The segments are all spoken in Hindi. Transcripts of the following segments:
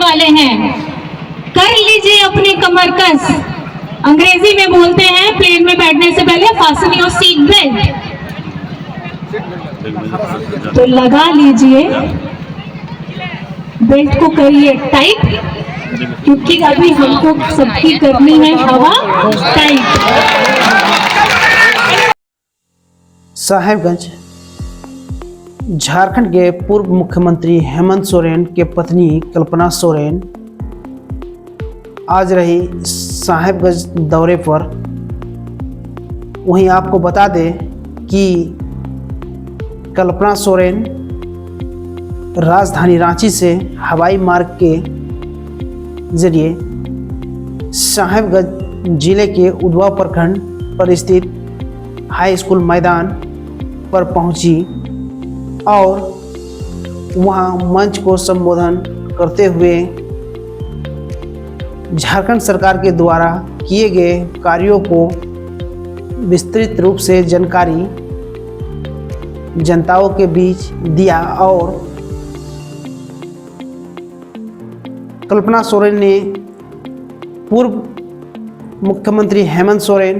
वाले हैं। कर लीजिए अपनी कमर कस, अंग्रेजी में बोलते हैं प्लेन में बैठने से पहले फास्टन योर सीट बेल्ट। तो लगा लीजिए, बेल्ट को करिए टाइट, क्योंकि अभी हमको सबकी करनी है हवा टाइट। साहेबगंज झारखंड के पूर्व मुख्यमंत्री हेमंत सोरेन के पत्नी कल्पना सोरेन आज रही साहेबगंज दौरे पर। वहीं आपको बता दें कि कल्पना सोरेन राजधानी रांची से हवाई मार्ग के जरिए साहेबगंज जिले के उधवा प्रखंड पर स्थित हाई स्कूल मैदान पर पहुंची और वहां मंच को संबोधन करते हुए झारखंड सरकार के द्वारा किए गए कार्यों को विस्तृत रूप से जानकारी जनताओं के बीच दिया। और कल्पना सोरेन ने पूर्व मुख्यमंत्री हेमंत सोरेन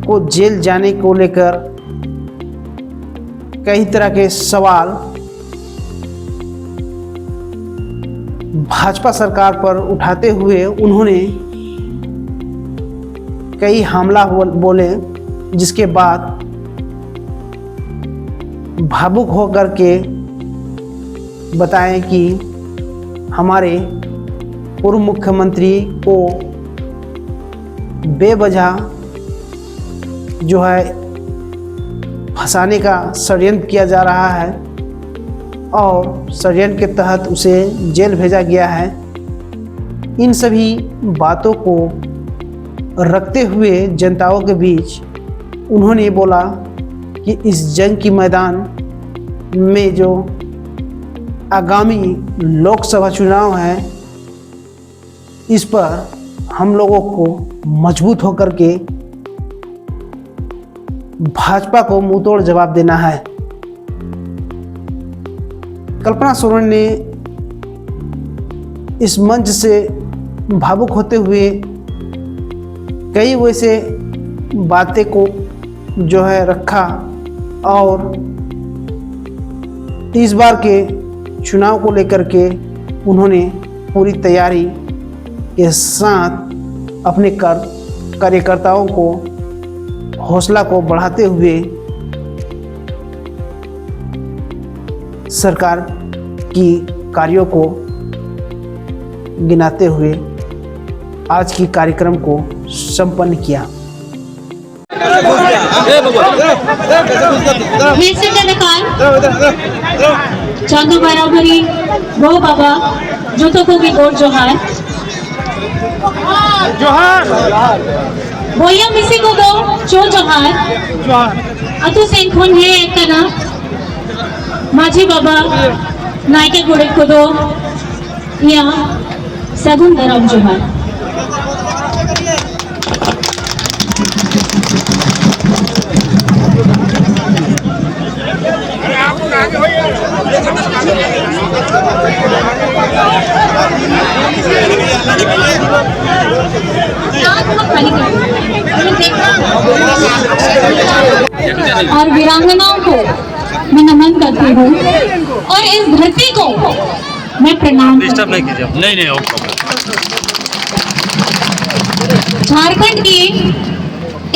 को जेल जाने को लेकर कई तरह के सवाल भाजपा सरकार पर उठाते हुए उन्होंने कई हमला बोले, जिसके बाद भावुक होकर के बताएं कि हमारे पूर्व मुख्यमंत्री को बेवजह जो है फंसाने का षड्यंत्र किया जा रहा है और षड्यंत्र के तहत उसे जेल भेजा गया है। इन सभी बातों को रखते हुए जनताओं के बीच उन्होंने बोला कि इस जंग की मैदान में जो आगामी लोकसभा चुनाव है, इस पर हम लोगों को मजबूत होकर के भाजपा को मुंहतोड़ जवाब देना है। कल्पना सोरेन ने इस मंच से भावुक होते हुए कई वैसे बातें को जो है रखा और इस बार के चुनाव को लेकर के उन्होंने पूरी तैयारी के साथ अपने कार्यकर्ताओं को हौसला को बढ़ाते हुए सरकार की कार्यों को गिनाते हुए आज की कार्यक्रम को संपन्न किया। चांदू बराबरी वो बाबा जो तो को भी गोर जोहार बोया मिसी को दो चो जोहार अतु सेन खून है एक तना माझी बाबा नायके गुड़े को दो या सगुन दराम जोहार। और वीरांगनाओं को मैं नमन करती हूँ और इस धरती को मैं प्रणाम करती हूँ। नहीं झारखंड की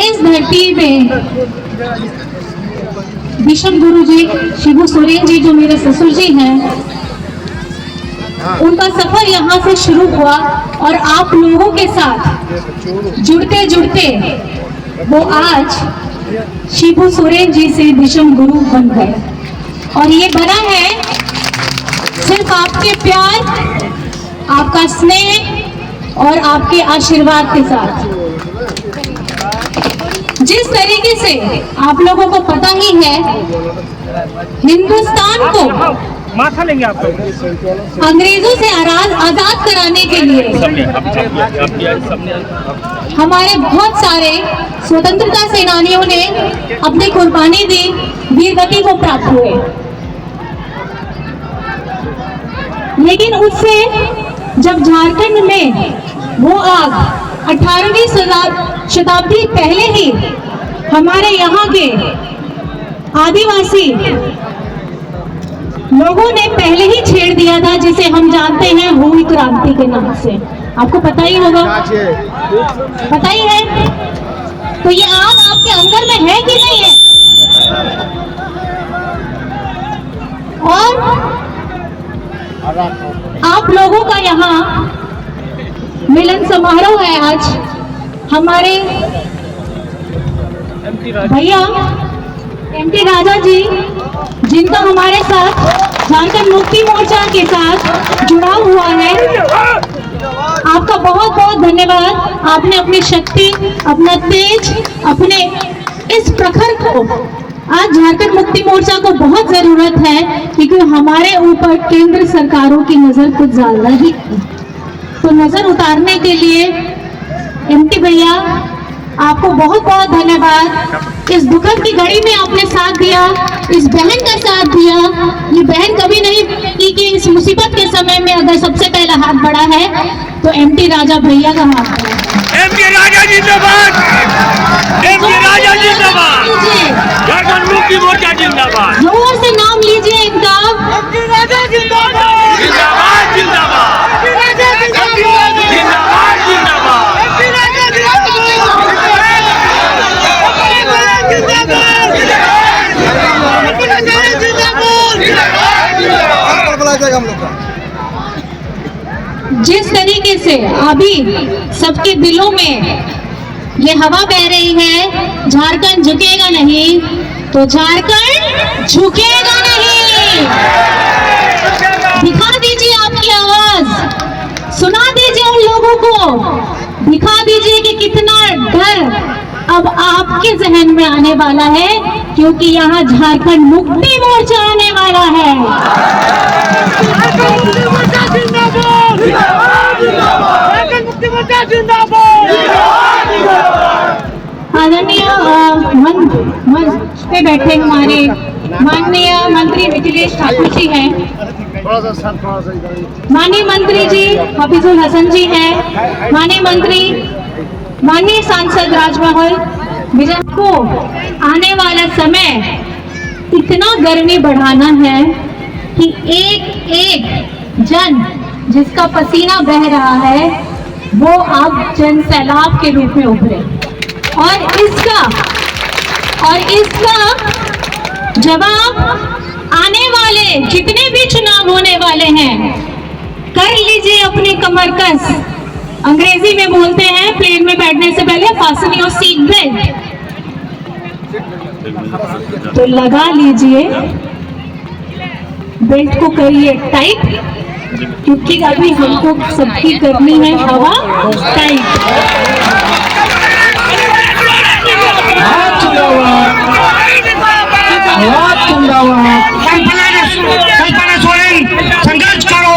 इस धरती में विषम गुरु जी शिबू सोरेन जी जो मेरे ससुर जी हैं, उनका सफर यहाँ से शुरू हुआ और आप लोगों के साथ जुड़ते जुड़ते वो आज शिबू सोरेन जी से विषम गुरु बन गए। और ये बना है सिर्फ आपके प्यार, आपका स्नेह और आपके आशीर्वाद के साथ। जिस तरीके से आप लोगों को पता ही है, हिंदुस्तान को माथा लेंगे आप अंग्रेजों से आजाद कराने के लिए हमारे बहुत सारे स्वतंत्रता सेनानियों ने अपनी कुर्बानी दी, वीरगति को प्राप्त हुए। लेकिन उससे जब झारखंड में वो आग 18वीं शताब्दी पहले ही हमारे यहाँ के आदिवासी लोगों ने पहले ही छेड़ दिया था, जिसे हम जानते हैं हूल क्रांति के नाम से। आपको पता ही होगा, पता ही है। तो ये आग आपके अंदर में है कि नहीं है? और आप लोगों का यहाँ मिलन समारोह है आज। हमारे भैया एमटी राजा जी, जिनका हमारे साथ झारखंड मुक्ति मोर्चा के साथ जुड़ा हुआ है, आपका बहुत बहुत धन्यवाद। आपने अपनी शक्ति, अपना तेज, अपने इस प्रखर को, आज झारखंड मुक्ति मोर्चा को बहुत जरूरत है, क्योंकि हमारे ऊपर केंद्र सरकारों की नजर कुछ ज्यादा ही, तो नजर उतारने के लिए एमटी भैया आपको बहुत बहुत धन्यवाद। इस दुखद की घड़ी में आपने साथ दिया, इस बहन का साथ दिया। ये बहन कभी नहीं की कि इस मुसीबत के समय में अगर सबसे पहला हाथ बढ़ा है तो एमटी राजा भैया का हाथ बढ़ा है। एमटी राजा जिंदाबाद, एमटी राजा जिंदाबाद, झारखंड मुक्ति मोर्चा जिंदाबाद। जोर से नाम लीजिए इनका। एमटी राजा जिंदाबाद, जिंदाबाद जिंदाबाद, एमटी राजा जिंदाबाद, जिंदाबाद जिंदाबाद, एमटी राजा जिस तरीके से अभी सबके दिलों में ये हवा बह रही है, झारखंड झुकेगा नहीं, तो झारखंड झुकेगा नहीं। दिखा दीजिए आपकी आवाज, सुना दीजिए उन लोगों को, दिखा दीजिए कि कितना डर अब आपके जहन में आने वाला है, क्योंकि यहाँ झारखंड मुक्ति मोर्चा आने वाला है। आदरणीय मंच पे बैठे हमारे माननीय मंत्री मिथिलेश ठाकुर जी हैं, माननीय मंत्री जी हफीजुल हसन जी हैं, माननीय मंत्री, माननीय सांसद राजमहल विजय को आने वाला समय इतना गर्मी बढ़ाना है कि एक एक जन जिसका पसीना बह रहा है वो अब जन सैलाब के रूप में उभरे, और इसका जवाब आने वाले जितने भी चुनाव होने वाले हैं, कर लीजिए अपनी कमर कस। अंग्रेजी में बोलते हैं प्लेन में बैठने से पहले फास्टन योर सीट बेल्ट, तो लगा लीजिए, बेल्ट को करिए टाइट, क्योंकि अभी हमको सबकी करनी है हवा टाइट। कल्पना सोरेन संघर्ष करो,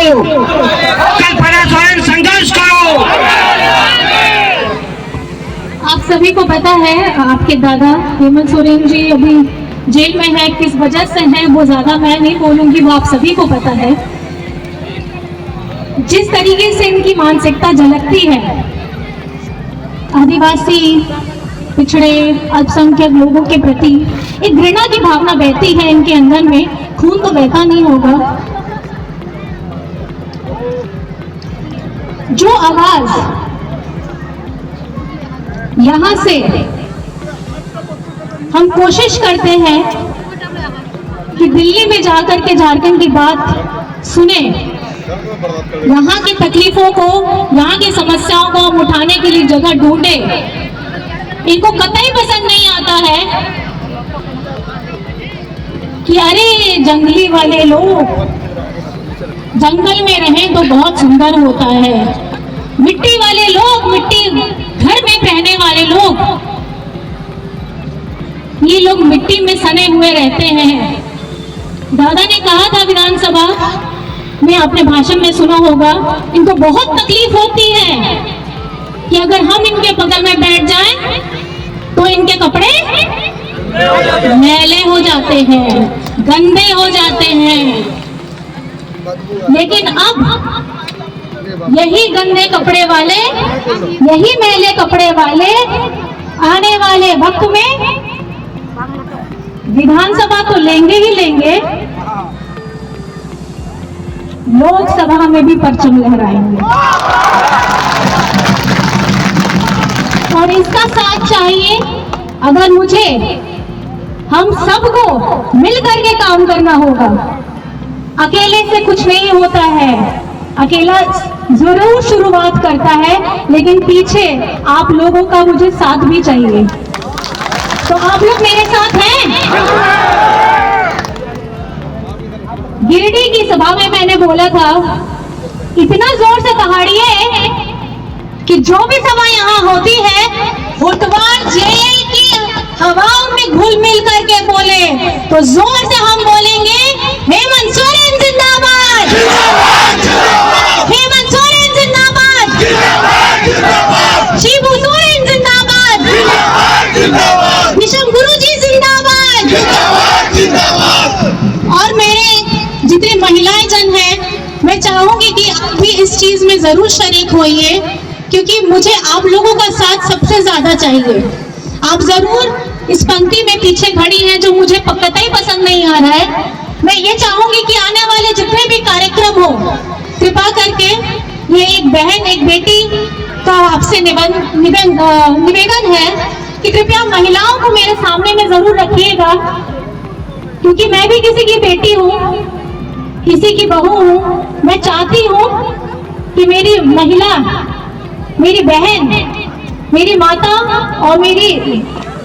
कल्पना सोरेन संघर्ष करो। आप सभी को पता है, आपके दादा हेमंत सोरेन जी अभी जेल में है, किस वजह से है वो ज्यादा मैं नहीं बोलूंगी, वो आप सभी को पता है। जिस तरीके से इनकी मानसिकता झलकती है, आदिवासी पिछड़े अल्पसंख्यक लोगों के प्रति एक घृणा की भावना बहती है इनके अंदर में, खून तो बहता नहीं होगा। जो आवाज यहां से हम कोशिश करते हैं कि दिल्ली में जाकर के झारखंड की बात सुने, यहाँ की तकलीफों को, यहाँ की समस्याओं को हम उठाने के लिए जगह ढूंढे, इनको कतई पसंद नहीं आता है कि अरे जंगली वाले लोग जंगल में रहें तो बहुत सुंदर होता है, मिट्टी वाले लोग, मिट्टी घर में रहने वाले लोग, ये लोग मिट्टी में सने हुए रहते हैं। दादा ने कहा था विधानसभा में, आपने भाषण में सुना होगा, इनको बहुत तकलीफ होती है कि अगर हम इनके बगल में बैठ जाएं तो इनके कपड़े मैले हो जाते हैं, गंदे हो जाते हैं। लेकिन अब यही गंदे कपड़े वाले, यही मैले कपड़े वाले आने वाले वक्त में विधानसभा तो लेंगे ही लेंगे, लोकसभा में भी परचम लहराएंगे। और इसका साथ चाहिए, अगर मुझे हम सबको मिल करके काम करना होगा। अकेले से कुछ नहीं होता है, अकेला जरूर शुरुआत करता है, लेकिन पीछे आप लोगों का मुझे साथ भी चाहिए। तो आप लोग मेरे साथ हैं? गिरिडीह की सभा में मैंने बोला था, इतना जोर से दहाड़िए कि जो भी सभा यहाँ होती है फुटबॉल जेल की हवाओं में घुल मिल करके बोले, तो जोर से हम बोलेंगे हेमंत सोरेन जिंदाबाद, हेमंत सोरेन जिंदाबाद, शिबू सोरेन जिंदाबाद, विषम गुरुजी जिंदाबाद। और मेरे जितने महिलाएं जन हैं, मैं चाहूंगी कि आप भी इस चीज में जरूर शरीक होइए, क्योंकि मुझे आप लोगों का साथ सबसे ज्यादा चाहिए। आप जरूर इस पंक्ति में पीछे खड़ी हैं, जो मुझे कतई पसंद नहीं आ रहा है। मैं ये चाहूंगी कि आने वाले जितने भी कार्यक्रम हो, कृपा करके ये एक बहन, एक बेटी का आपसे निवेदन है कि कृपया महिलाओं को मेरे सामने में जरूर रखिएगा, क्योंकि मैं भी किसी की बेटी हूँ, किसी की बहू हूँ। मैं चाहती हूँ कि मेरी महिला, मेरी बहन, मेरी माता और मेरी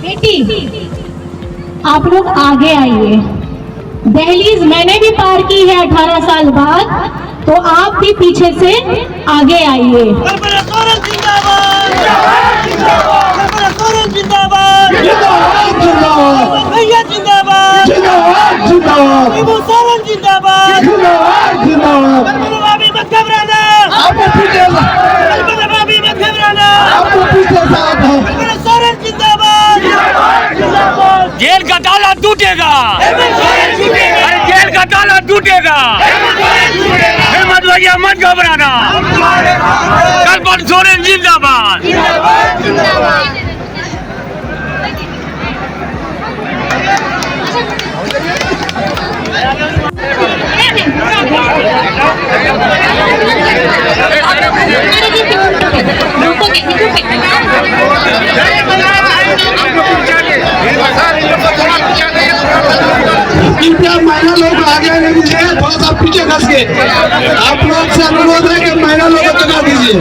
बेटी, आप लोग आगे आइए। दहलीज मैंने भी पार की है 18 साल बाद, तो आप भी पीछे से आगे आइए। कल्पना सोरेन जिंदाबाद, कल्पना सोरेन जिंदाबाद, भैया जिंदाबाद, शिबू सोरेन जिंदाबाद, कल्पना भाभी मत घबराना, कल्पना भाभी मत घबराना, कल्पना सोरेन जिंदाबाद। जेल का ताला टूटेगा, अरे जेल का ताला टूटेगा, हेमंत भैया मत घबराना, कल्पना सोरेन जिंदाबाद। कृपया महिला लोग आगे नहीं दीजिए, थोड़ा सा पीछे खस के। आप लोग से अनुरोध है कि महिला लोग को जगह दीजिए।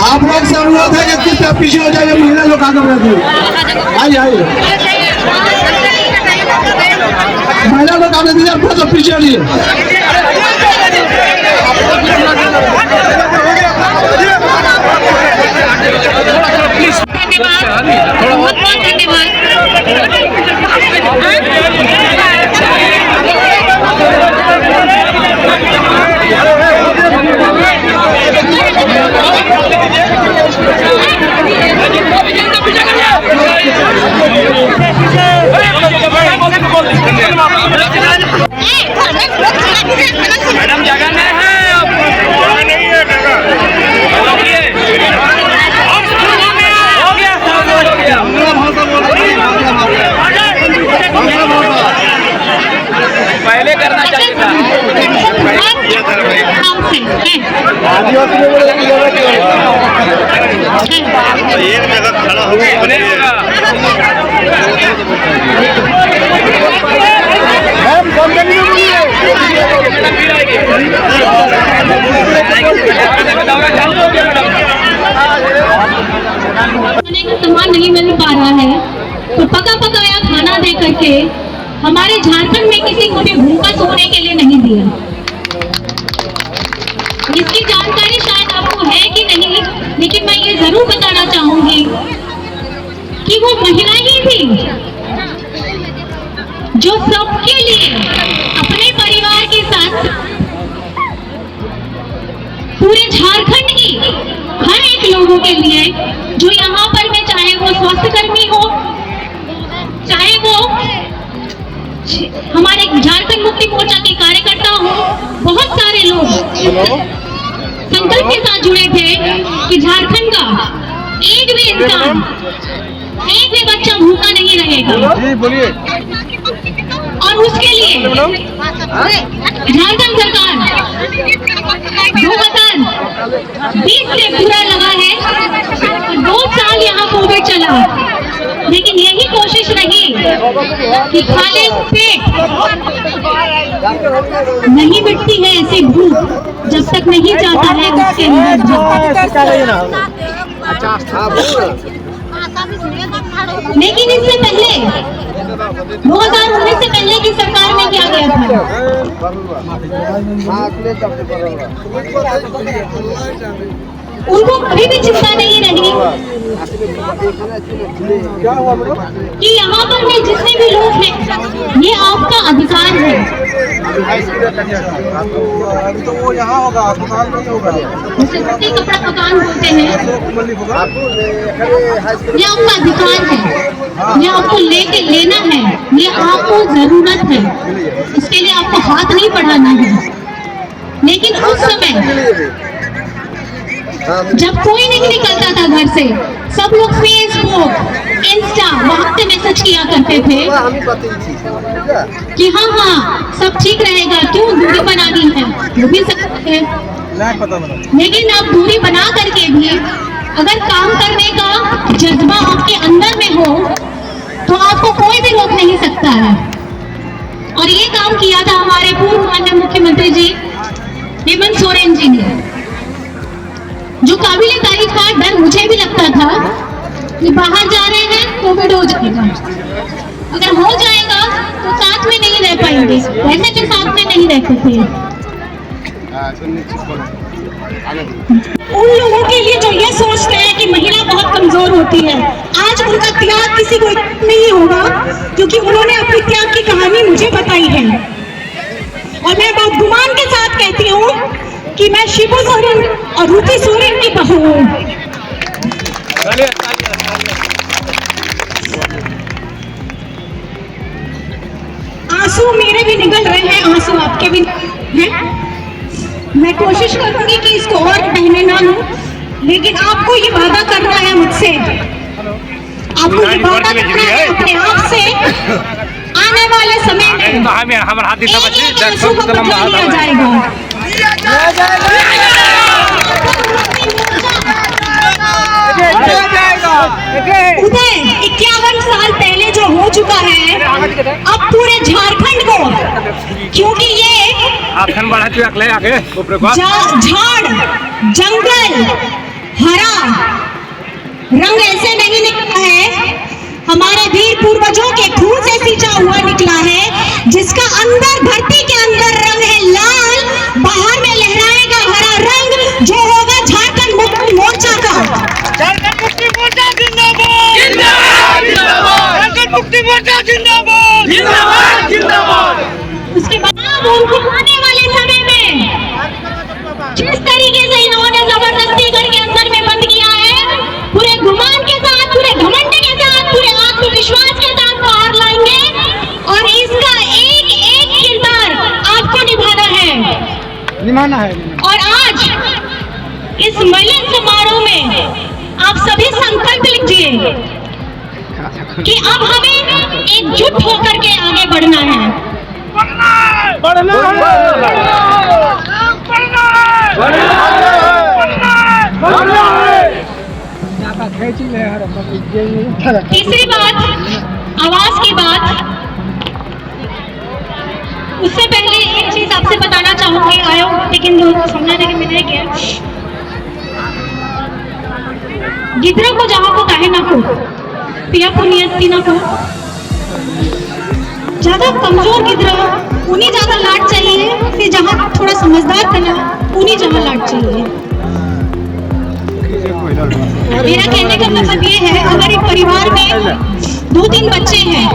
आप लोग से अनुरोध है कि कृपया पीछे हो जाइए, महिला लोग आगे बढ़ दीजिए। आइए आइए, महिला लोग आगे दीजिए, थोड़ा सा पीछे हटिए। मैडम जगह नहीं है, अब नहीं है जगह। पहले करना चाहिए था। एक जगह खड़ा हो गया। सामान नहीं मिल पा रहा है, तो पका पकाया खाना दे करके हमारे झारखंड में किसी को भी भूखा सोने के लिए नहीं दिया। इसकी जानकारी शायद आपको है कि नहीं, लेकिन मैं ये जरूर बताना चाहूंगी कि वो महिला ही थी जो सबके लिए, अपने परिवार के साथ, पूरे झारखंड की हर एक लोगों के लिए, जो यहाँ पर में चाहे वो संकल्प के साथ जुड़े थे कि झारखंड का एक भी इंसान, एक भी बच्चा भूखा नहीं रहेगा। बोलिए। और उसके लिए झारखंड सरकार 2020 से पूरा लगा है। 2 साल यहाँ कोविड चला, लेकिन यही कोशिश रही कि खाली पेट नहीं मिटती है ऐसी भूख जब तक नहीं जाता है उसके अंदर जल। लेकिन इससे पहले 2019 से पहले की सरकार में क्या गया था? उनको कभी भी चिंता नहीं रही कि यहाँ पर में जितने भी लोग हैं ये आपका अधिकार है। उसे रोटी कपड़ा मकान बोलते हैं, ये आपका अधिकार है, ये आपको लेके लेना है, ये आपको जरूरत है, इसके लिए आपको हाथ नहीं बढ़ाना है। लेकिन उस समय जब कोई नहीं निकलता था घर से, सब लोग फेसबुक, इंस्टा वहां से मैसेज किया करते थे कि हाँ सब ठीक रहेगा, क्यों दूरी बना दी है, वो भी सकते हैं। लेकिन अब दूरी बना करके भी अगर काम करने का जज्बा आपके अंदर में हो तो आपको कोई भी रोक नहीं सकता है। और ये काम किया था हमारे पूर्व माननीय मुख्यमंत्री जी हेमंत सोरेन जी ने, जो काबिले तारीफ था। डर मुझे भी लगता था कि बाहर जा रहे हैं कोविड हो जाएगा, अगर हो जाएगा तो साथ में नहीं रह पाएंगे, वैसे भी साथ में नहीं रहते थे। उन लोगों के लिए जो ये सोचते हैं कि महिला बहुत कमजोर होती है, आज उनका त्याग किसी को नहीं होगा, क्योंकि उन्होंने अपनी त्याग की कहानी मुझे बताई है। और मैं बहुत गुमान के साथ कहती हूँ कि मैं शिबू सोरेन और रूपी सोरेन की बहू हूँ। आंसू मेरे भी निकल रहे हैं, आंसू आपके भी हैं। मैं कोशिश करूंगी कि इसको और बहने ना लूं, लेकिन आपको ये वादा करना है मुझसे, आपको ये वादा करना है अपने आप से, आने वाले समय में आंसू को बचा लिया जाएगा। उदय 51 साल पहले जो हो चुका है, अब पूरे झारखंड को, क्योंकि ये झाड़ जंगल हरा रंग ऐसे नहीं निकला है, हमारे वीर पूर्वजों के खून से सींचा हुआ निकला है, जिसका अंदर धरती के अंदर रंग है लाल, बाहर में लहराएगा हरा रंग, जो होगा झारखंड मुक्ति मोर्चा का। झारखंड मुक्ति मोर्चा जिंदाबाद, झारखंड मुक्ति मोर्चा जिंदाबाद, जिंदाबाद। उसके बाद उनको आने वाले समय में जिस तरीके से इन्होंने जबरदस्ती करके अंदर में बंद किया है, पूरे गुमान के साथ, पूरे घमंड के साथ, पूरे आत्मविश्वास के साथ बाहर लाएंगे, और इसका एक एक किरदार आपको निभाना है। और आज इस मिलन समारोह में आप सभी संकल्प लीजिए कि अब हमें एकजुट होकर के आगे बढ़ना है। तीसरी बात, आवाज की बात। उससे पहले एक चीज आपसे बताना चाहूंगी, आयो लेकिन समझाने के मिले क्या, गिदरा को जहाँ को काहे ना को, पिया को नियति ना को, ज्यादा कमजोर गिदरा उन्हीं ज्यादा लाट चाहिए, फिर जहाँ थोड़ा समझदार कला उन्हीं जहाँ लाट चाहिए। मेरा कहने का मतलब ये है, अगर एक परिवार में 2-3 बच्चे हैं,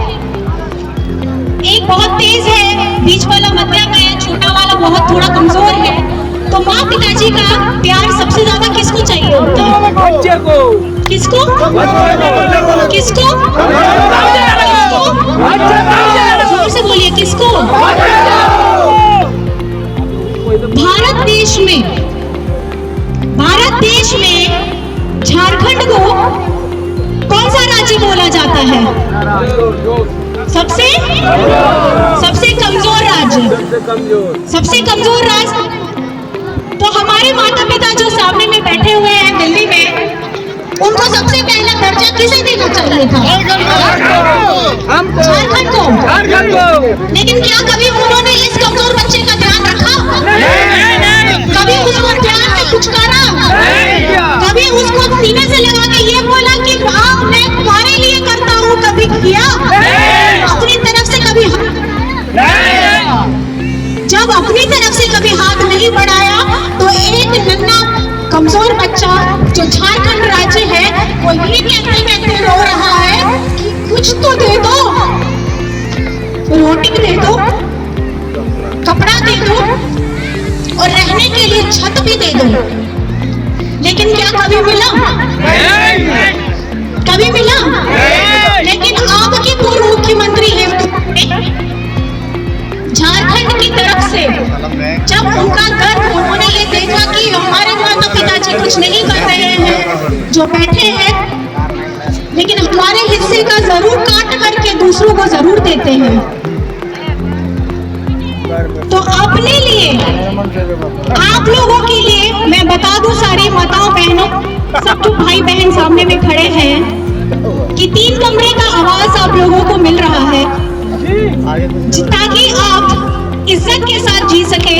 एक बहुत तेज है, बीच वाला मध्यम है, छोटा वाला बहुत थोड़ा कमजोर है, तो माँ पिताजी का प्यार सबसे ज्यादा किसको चाहिए होता है? बच्चे को। किसको? किसको? जोर से बोलिए, किसको? भारत देश में झारखंड को कौन सा राज्य बोला जाता है? सबसे कमजोर राज्य। तो हमारे माता पिता जो सामने में बैठे हुए हैं दिल्ली में, उनको सबसे पहला दर्जा किसे देना चाहिए था? झारखंड को। लेकिन क्या कभी उन्होंने इस कमजोर बच्चे का ध्यान रखा? कभी उसको ध्यान में कुछ करा? कभी उसको सीने से लगा के ये बोला कि हाँ मैं तुम्हारे लिए करता हूँ? कभी किया? अपनी तरफ से कभी जब अपनी तरफ से कभी हाथ नहीं बढ़ाया तो एक नन्हा कमजोर बच्चा जो झारखंड राज्य है वो ये कहते रो रहा है कि कुछ तो दे दो, रोटी दे दो, कपड़ा दे दो और रहने के लिए छत भी दे दो। लेकिन क्या कभी मिला? कभी मिला? लेकिन आपकी पूर्व मुख्यमंत्री है झारखंड की तरफ से जब उनका गर्व उन्होंने ये देखा कि हमारे माता पिताजी कुछ नहीं कर रहे हैं, जो बैठे हैं, लेकिन हमारे हिस्से का जरूर काट करके दूसरों को जरूर देते हैं। तो अपने लिए, आप लोगों के लिए मैं बता दूं सारी माताओं बहनों, सब जो भाई बहन सामने में खड़े हैं, कि 3 कमरे का आवास आप लोगों को मिल रहा है ताकि आप इज्जत के साथ जी सके,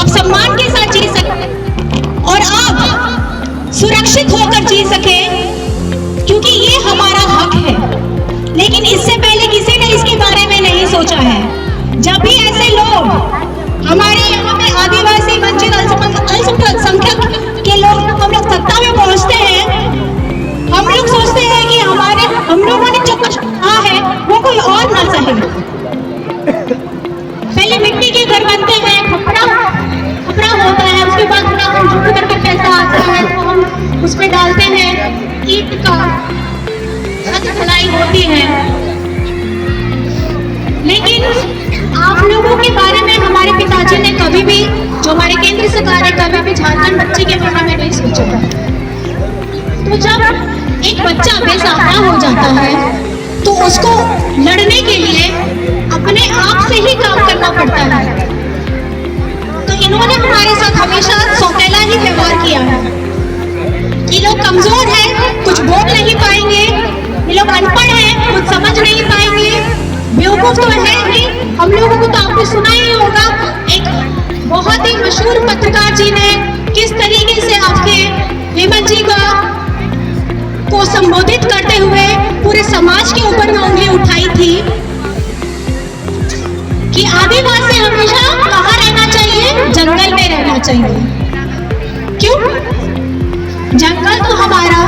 आप सम्मान के साथ जी सके और आप सुरक्षित होकर जी सके, क्योंकि ये हमारा हक है। लेकिन इससे पहले किसी ने इसके बारे में नहीं सोचा है। जब भी ऐसे लोग हमारे यहाँ पे आदिवासी वंचित अल्पसंख्यक के लोग हम लोग सत्ता में पहुँचते हैं, हम लोग सोचते हैं कि हम लोगों ने जो कुछ कहा है वो कोई और ना सहे। पहले मिट्टी के घर बनते हैं, खपड़ा होता है, उसके बाद थोड़ा झुक करके पैसा आता है तो हम उस पे डालते हैं, ईंट का छत ढलाई होती है। लेकिन आप लोगों के बारे में हमारे पिताजी ने कभी भी, जो हमारे केंद्र सरकार है, कभी भी झारखंड बच्चे के बारे में नहीं सोचा। तो जब एक बच्चा बेसहारा हो जाता है तो उसको लड़ने के लिए अपने आप से ही काम करना पड़ता है। तो इन्होंने हमारे साथ हमेशा सौतेला ही व्यवहार किया है। ये लोग कमजोर हैं, कुछ बोल नहीं पाएंगे, ये लोग अनपढ़ हैं, कुछ समझ नहीं पाएंगे, बेवकूफ तो है ही। हम लोगों को तो आपने सुना ही होगा, एक बहुत ही मशहूर पत्रकार जी ने किस तरीके से आपके हेमंत जी को संबोधित करते हुए पूरे समाज के ऊपर में उंगली उठाई थी कि आदिवासी हमेशा कहाँ रहना चाहिए? जंगल में रहना चाहिए। क्यों? जंगल तो हमारा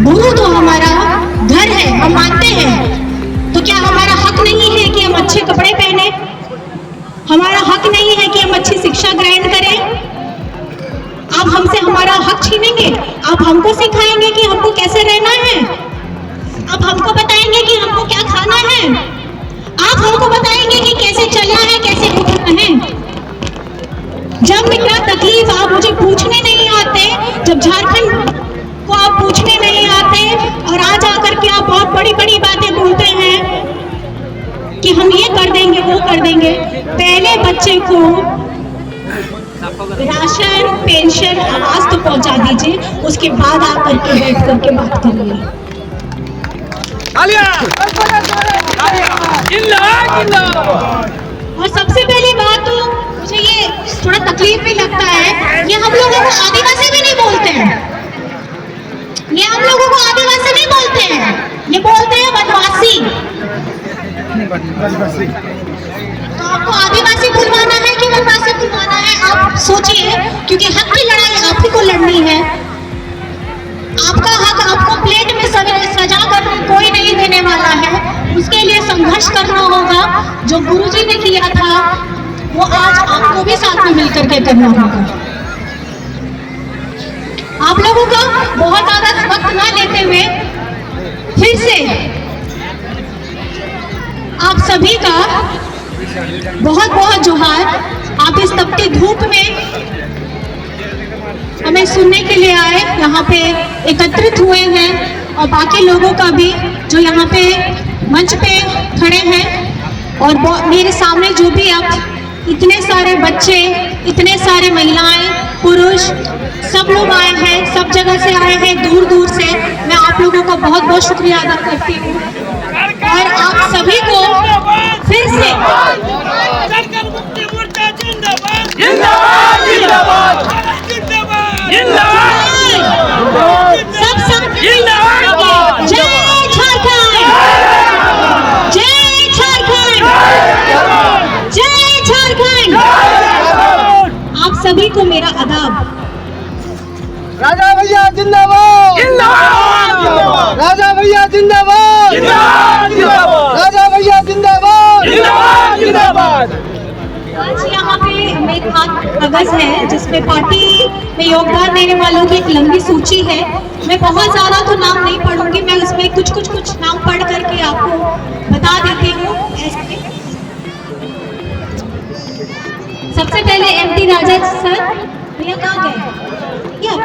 गुरु, तो हमारा घर है, हम मानते हैं। तो क्या हमारा हक नहीं है कि हम अच्छे कपड़े पहने? हमारा हक नहीं है कि हम अच्छी शिक्षा ग्रहण करें? आप हमसे हमारा हक छीनेंगे? आप हमको सिखाएंगे कि हमको कैसे रहना है? आप हमको बताएंगे कि हमको क्या खाना है? आप हमको बताएंगे कि कैसे चलना है, कैसे उठना है? जब मेरा तकलीफ आप मुझे पूछने नहीं आते, जब झारखंड को आप पूछने नहीं आते और आज आकर के आप बहुत बड़ी बड़ी बातें बोलते हैं कि हम ये कर देंगे, वो कर देंगे। पहले बच्चे को राशन, पेंशन, आवास तो पहुंचा दीजिए, उसके बाद आकर के बैठ करके बात करिए। और सबसे पहली बात तो मुझे ये थोड़ा तकलीफ भी लगता है, ये हम लोगों को आदिवासी भी नहीं बोलते हैं, ये हम लोगों को आदिवासी नहीं बोलते हैं, ये बोलते हैं वनवासी। तो आपको आदिवासी बुलवाना है कि वनवासी बुलवाना है? आप सोचिए, क्योंकि हक की लड़ाई आप ही को लड़नी है। आपका हक आपको प्लेट में सजा कर कोई नहीं देने वाला है, उसके लिए संघर्ष करना होगा। जो गुरुजी ने किया था वो आज आपको भी साथ में मिलकर के करना होगा। आप लोगों का बहुत ज्यादा वक्त ना लेते हुए फिर से आप सभी का बहुत बहुत जोहार। आप इस तपती धूप में हमें सुनने के लिए आए, यहाँ पे एकत्रित हुए हैं और बाकी लोगों का भी जो यहाँ पे मंच पे खड़े हैं और मेरे सामने जो भी आप इतने सारे बच्चे, इतने सारे महिलाएं, पुरुष सब लोग आए हैं, सब जगह से आए हैं, दूर दूर से। मैं आप लोगों का बहुत बहुत शुक्रिया अदा करती हूँ और आप सभी को फिर से जिंदाबाद जिंदाबाद सब साथ जिंदाबाद, जय झारखंड, जय झारखंड, जय झारखंड। आप सभी को मेरा आदाब। राजा भैया जिंदाबाद, जिंदाबाद राजा भैया जिंदाबाद, जिंदाबाद राजा भैया जिंदाबाद, जिंदाबाद जिंदाबाद। आज यहाँ पे मेरे हाथ कागज है जिसमें पार्टी में योगदान देने वालों की एक लंबी सूची है। मैं बहुत ज्यादा तो नाम नहीं पढ़ूंगी, मैं उसमें कुछ नाम पढ़ करके आपको बता देती हूँ। सबसे पहले एमटी राजा सर, भैया कहाँ गए? ये आप।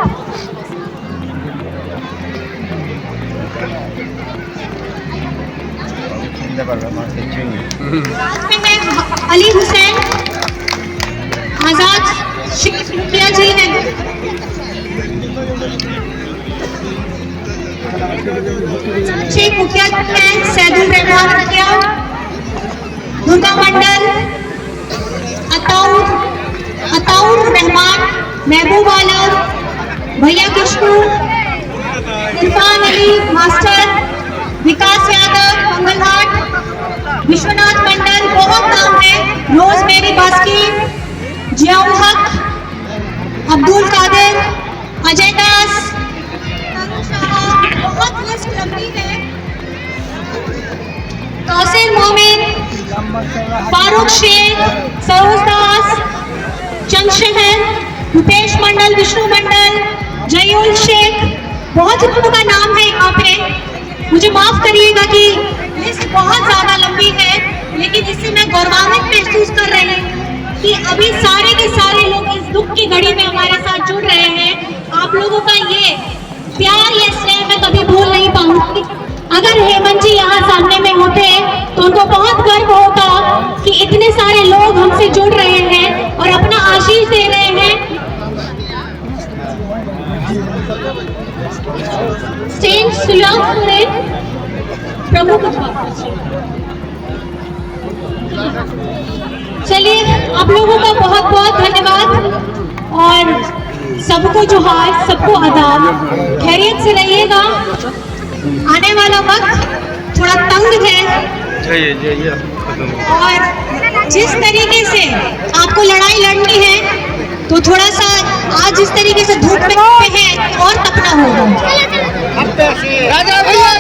में है अली हुसैन आजाद शेख मुखिया जी हैं। शेख मुखिया हैं, सैदुल रहमान मुखिया, दुर्गा मंडल, अताउर रहमान, महबूब आलम, भैया कृष्णू, इरफान अली मास्टर, विकास यादव मंगलहाट, विश्वनाथ मंडल, बहुत नाम है, रोजमेरी बास्की, जियाउल हक, अब्दुल कादिर, अजय दास, बहुत लिस्ट लंबी है, कौसर मोमिन, फारूक शेख, सरोज दास, चंद्रशेखर, रुपेश मंडल, विष्णु मंडल, जयूल शेख, बहुत लोगों का नाम है यहाँ पे। मुझे माफ करिएगा कि लिस्ट बहुत ज्यादा लंबी है, लेकिन इससे मैं गौरवान्वित महसूस कर रही हूँ कि अभी सारे के सारे लोग इस दुख की घड़ी में हमारे साथ जुड़ रहे हैं। आप लोगों का ये प्यार, ये स्नेह मैं कभी भूल नहीं पाऊंगी। अगर हेमंत जी यहाँ सामने में होते तो उनको बहुत गर्व होता कि इतने सारे लोग हमसे जुड़ रहे हैं और अपना आशीष दे रहे हैं। स्टेज सुलभ प्रमुख। चलिए, आप लोगों का बहुत बहुत धन्यवाद और सबको जोहार, सबको आदाब। खैरियत से रहिएगा। आने वाला वक्त थोड़ा तंग है और जिस तरीके से आपको लड़ाई लड़नी है तो थोड़ा सा आज जिस तरीके से धूप में है और तपना होगा। राजा भैया